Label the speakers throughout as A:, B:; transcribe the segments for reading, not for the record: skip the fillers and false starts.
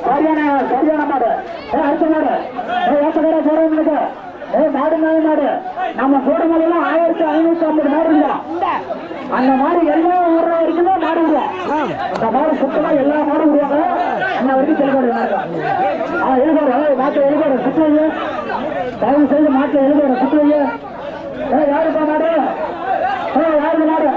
A: சரியான மாடு அடுத்த மாடு ஏத்தகர போறவங்களுக்கு மாடு மாடு நம்ம போடும்போதெல்லாம் 1550 மாடு இருந்தா அந்த மாடு எல்லா ஊர்ல வரைக்குமே மாடு விடுவோம். அந்த மாடு சுத்தமா எல்லா மாடும் விடுவாங்க. அண்ணா வரைக்கும் செல்வாடு எழுதாரு மாட்டை எழுதாரு சுற்றுவைய தயவு செய்து மாட்டை எழுதாரு சுற்றுவைய யாருப்பா மாடு யாருக்கு மாடு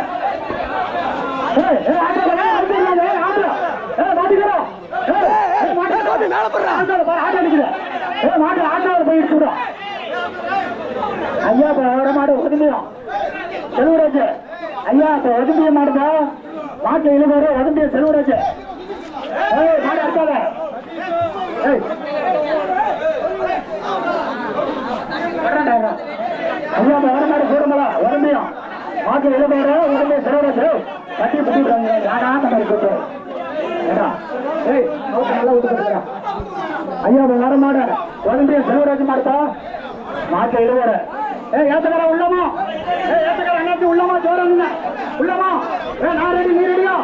A: ஐயா வர மாடு ஒதும்பியும் செல்வராஜ் ஐயா இப்ப ஒதும்பிய மாடுதா மாட்டு இழுவாரு ஒதும்பிய செல்வராஜ் மாடு அடிக்காத ஐயா வர மாடு போடுங்களா ஒதும்பியும் மாட்டு இழுவாரு ஒதும்பிய செல்வராஜ் கட்டி பிடிக்கிறாங்க நானா மாதிரி கூட்டு நல்லா விட்டு ஐயா வர மாடு ஒதும்பிய செல்வராஜ் மாடுதா மாட்டை இழுவாரு ஏத்தக்கார உள்ளமா ஏத்தக்கார அண்ணாச்சி உள்ளமா ஜோரங்க உள்ளமா நான் ரெடி நீ ரெடியா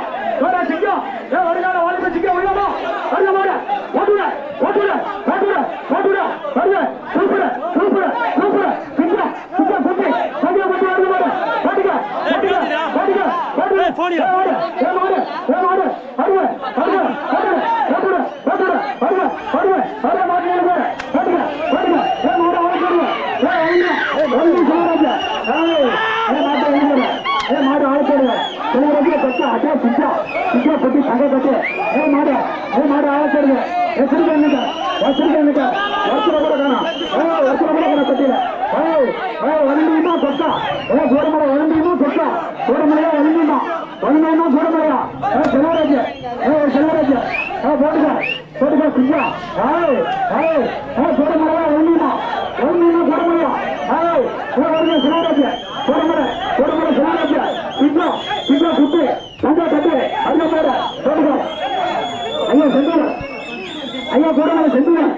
A: ஜோரா சிக்கம் வருகால வாலிப சிக்கம் உள்ளமா வருக மாட ஓட்டுட ஓட்டுட ஓட்டுட ஓட்டுட வருக சூப்பர் சூப்பர் சூப்பர் சிக்கம் சிக்கம் சுத்தி சந்தியா பத்தி வருக மாட ஓட்டுக ஓட்டுக ஓட்டுக ஓட்டுக போடியா மாடு வருக வருக வருக ஓட்டுட ஓட்டுட ஓட்டுட வருக வருக வருக மாடு வருக ஓட்டுக ஓட்டுக மாடு மாடு ஆளப்போடுங்க அட்டா சிச்சா சிச்சா பத்தி தங்க கட்டு மாடு மாடு ஆளப்போடுங்க வச்சிருக்க வச்சிருக்க வருஷம் கூட காணும் வருஷம் கூட காணும் கட்டியில வண்டியுமா சொத்தா சூடமலை வண்டியுமா சொத்தா சூடமலையா வண்டியுமா வண்டியுமா சூடமலையா செல்வராஜ் செல்வராஜ் போட்டுக்க போட்டுக்க சிச்சா சூடமலையா வண்டியுமா வண்டியுமா சூடமலையா வருங்க செல்வராஜ் சூடமலை சூடமலை செல்வராஜ் சிச்சா சிச்சா சுத்து தங்க கட்டு அங்க போட போட்டுக்க ஐயா செந்தூர் ஐயா சூடமலை செந்தூர்